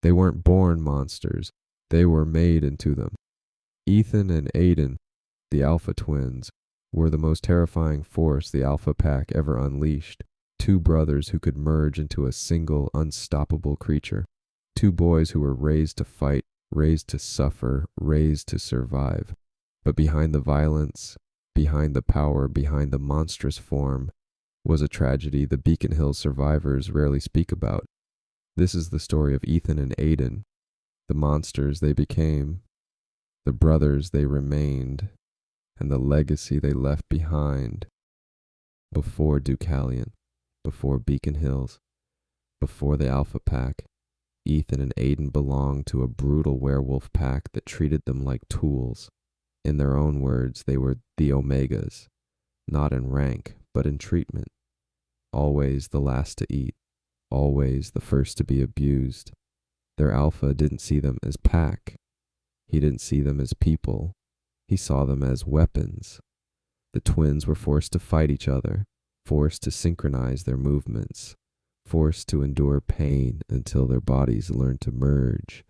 They weren't born monsters, they were made into them. Ethan and Aiden, the Alpha twins, were the most terrifying force the Alpha Pack ever unleashed. Two brothers who could merge into a single, unstoppable creature. Two boys who were raised to fight, raised to suffer, raised to survive. But behind the violence, behind the power, behind the monstrous form, was a tragedy the Beacon Hill survivors rarely speak about. This is the story of Ethan and Aiden, the monsters they became, the brothers they remained, and the legacy they left behind before Deucalion, before Beacon Hills, before the Alpha Pack. Ethan and Aiden belonged to a brutal werewolf pack that treated them like tools. In their own words, they were the Omegas, not in rank, but in treatment. Always the last to eat, always the first to be abused. Their Alpha didn't see them as pack. He didn't see them as people. He saw them as weapons. The twins were forced to fight each other, forced to synchronize their movements, forced to endure pain until their bodies learned to merge.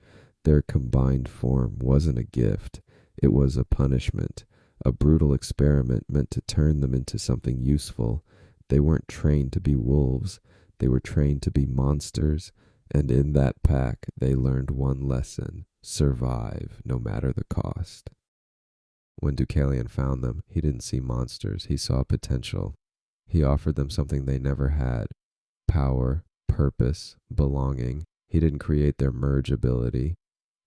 Their combined form wasn't a gift. It was a punishment, a brutal experiment meant to turn them into something useful. They weren't trained to be wolves. They were trained to be monsters, and in that pack they learned one lesson: survive no matter the cost. When Deucalion found them, he didn't see monsters, he saw potential. He offered them something they never had: power, purpose, belonging. He didn't create their merge ability.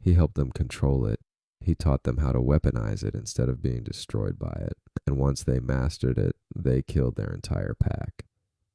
He helped them control it. He taught them how to weaponize it instead of being destroyed by it. And once they mastered it, they killed their entire pack.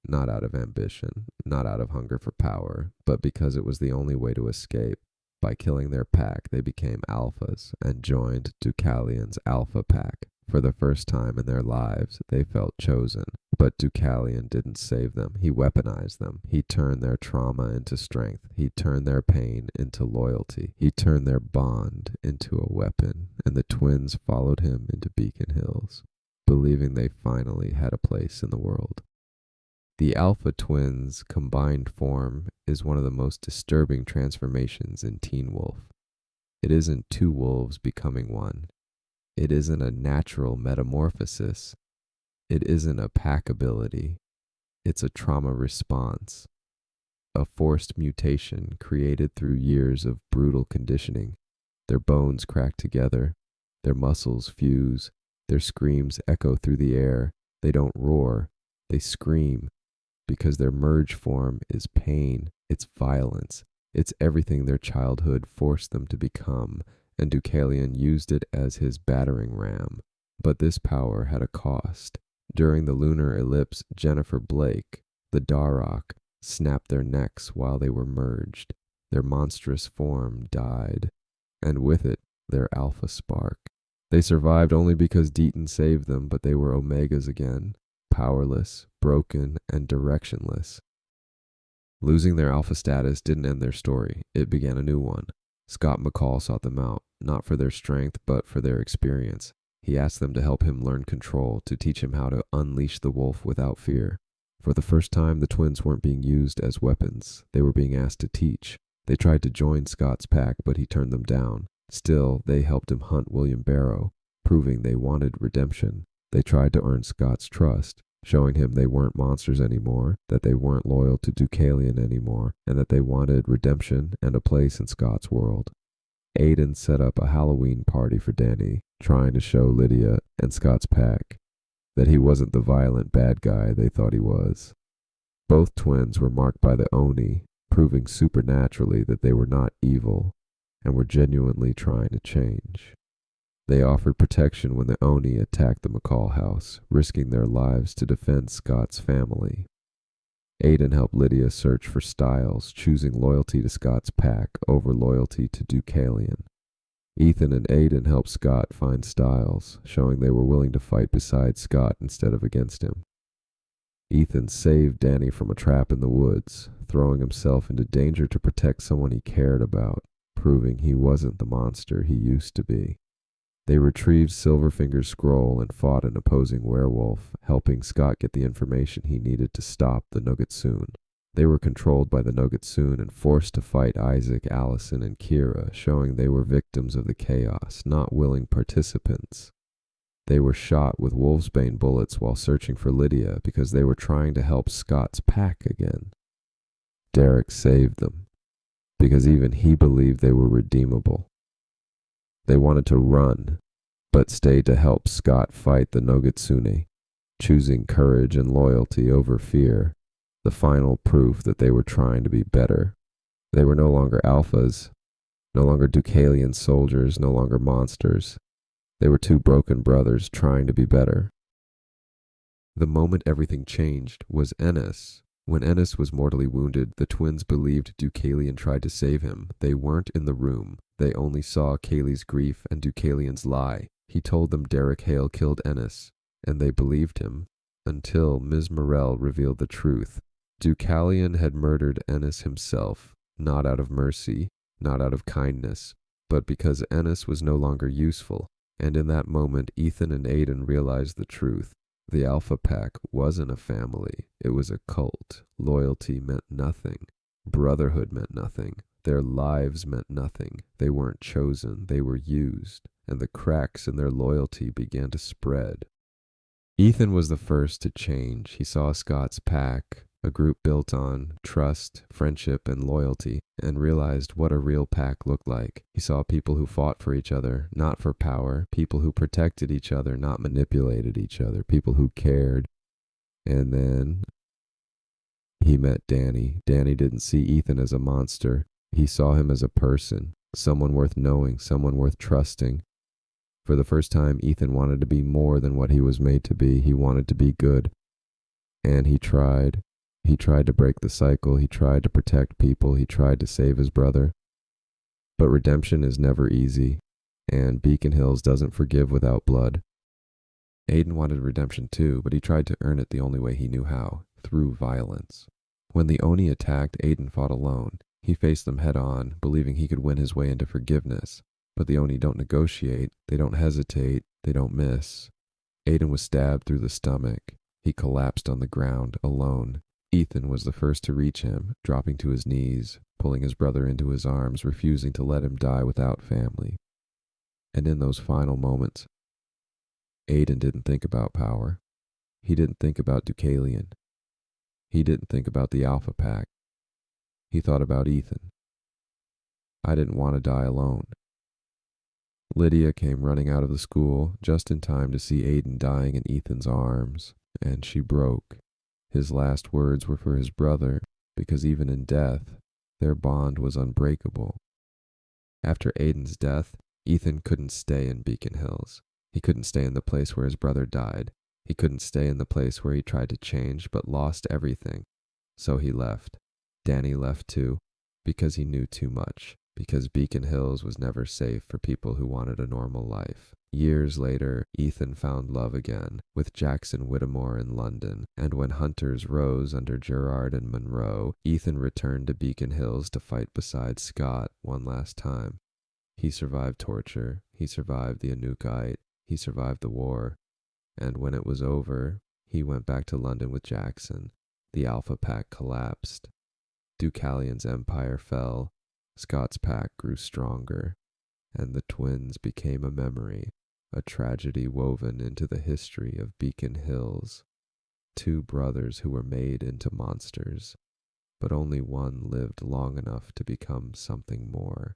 Not out of ambition, not out of hunger for power, but because it was the only way to escape. By killing their pack, they became alphas and joined Deucalion's Alpha Pack. For the first time in their lives, they felt chosen. But Deucalion didn't save them. He weaponized them. He turned their trauma into strength. He turned their pain into loyalty. He turned their bond into a weapon. And the twins followed him into Beacon Hills, believing they finally had a place in the world. The Alpha Twins' combined form is one of the most disturbing transformations in Teen Wolf. It isn't two wolves becoming one. It isn't a natural metamorphosis. It isn't a pack ability. It's a trauma response, a forced mutation created through years of brutal conditioning. Their bones crack together, their muscles fuse, their screams echo through the air. They don't roar, they scream, because their merge form is pain, it's violence, it's everything their childhood forced them to become, and Deucalion used it as his battering ram. But this power had a cost. During the lunar eclipse, Jennifer Blake, the Darok, snapped their necks while they were merged. Their monstrous form died, and with it, their alpha spark. They survived only because Deaton saved them, but they were Omegas again, powerless, broken, and directionless. Losing their alpha status didn't end their story. It began a new one. Scott McCall sought them out, not for their strength, but for their experience. He asked them to help him learn control, to teach him how to unleash the wolf without fear. For the first time, the twins weren't being used as weapons. They were being asked to teach. They tried to join Scott's pack, but he turned them down. Still, they helped him hunt William Barrow, proving they wanted redemption. They tried to earn Scott's trust, showing him they weren't monsters anymore, that they weren't loyal to Deucalion anymore, and that they wanted redemption and a place in Scott's world. Aiden set up a Halloween party for Danny, trying to show Lydia and Scott's pack that he wasn't the violent bad guy they thought he was. Both twins were marked by the Oni, proving supernaturally that they were not evil and were genuinely trying to change. They offered protection when the Oni attacked the McCall house, risking their lives to defend Scott's family. Aiden helped Lydia search for Styles, choosing loyalty to Scott's pack over loyalty to Deucalion. Ethan and Aiden helped Scott find Styles, showing they were willing to fight beside Scott instead of against him. Ethan saved Danny from a trap in the woods, throwing himself into danger to protect someone he cared about, proving he wasn't the monster he used to be. They retrieved Silverfinger's scroll and fought an opposing werewolf, helping Scott get the information he needed to stop the Nuggetsoon. They were controlled by the Nogatsun and forced to fight Isaac, Allison, and Kira, showing they were victims of the chaos, not willing participants. They were shot with wolfsbane bullets while searching for Lydia because they were trying to help Scott's pack again. Derek saved them, because even he believed they were redeemable. They wanted to run, but stayed to help Scott fight the Nogatsune, choosing courage and loyalty over fear, the final proof that they were trying to be better. They were no longer alphas, no longer Deucalion soldiers, no longer monsters. They were two broken brothers trying to be better. The moment everything changed was Ennis. When Ennis was mortally wounded, the twins believed Deucalion tried to save him. They weren't in the room. They only saw Kaylee's grief and Deucalion's lie. He told them Derek Hale killed Ennis, and they believed him, until Ms. Morell revealed the truth. Deucalion had murdered Ennis himself, not out of mercy, not out of kindness, but because Ennis was no longer useful. And in that moment, Ethan and Aiden realized the truth. The Alpha Pack wasn't a family. It was a cult. Loyalty meant nothing. Brotherhood meant nothing. Their lives meant nothing. They weren't chosen. They were used. And the cracks in their loyalty began to spread. Ethan was the first to change. He saw Scott's pack, a group built on trust, friendship, and loyalty, and realized what a real pack looked like. He saw people who fought for each other, not for power, people who protected each other, not manipulated each other, people who cared. And then he met Danny. Danny didn't see Ethan as a monster. He saw him as a person, someone worth knowing, someone worth trusting. For the first time, Ethan wanted to be more than what he was made to be. He wanted to be good. And he tried. He tried to break the cycle, he tried to protect people, he tried to save his brother. But redemption is never easy, and Beacon Hills doesn't forgive without blood. Aiden wanted redemption too, but he tried to earn it the only way he knew how, through violence. When the Oni attacked, Aiden fought alone. He faced them head on, believing he could win his way into forgiveness. But the Oni don't negotiate, they don't hesitate, they don't miss. Aiden was stabbed through the stomach. He collapsed on the ground, alone. Ethan was the first to reach him, dropping to his knees, pulling his brother into his arms, refusing to let him die without family. And in those final moments, Aiden didn't think about power. He didn't think about Deucalion. He didn't think about the Alpha Pack. He thought about Ethan. I didn't want to die alone. Lydia came running out of the school just in time to see Aiden dying in Ethan's arms, and she broke. His last words were for his brother, because even in death, their bond was unbreakable. After Aiden's death, Ethan couldn't stay in Beacon Hills. He couldn't stay in the place where his brother died. He couldn't stay in the place where he tried to change but lost everything. So he left. Danny left too, because he knew too much, because Beacon Hills was never safe for people who wanted a normal life. Years later, Ethan found love again, with Jackson Whittemore in London, and when hunters rose under Gerard and Monroe, Ethan returned to Beacon Hills to fight beside Scott one last time. He survived torture, he survived the Anukkite, he survived the war, and when it was over, he went back to London with Jackson. The Alpha Pack collapsed. Deucalion's empire fell, Scott's pack grew stronger, and the twins became a memory, a tragedy woven into the history of Beacon Hills. Two brothers who were made into monsters, but only one lived long enough to become something more.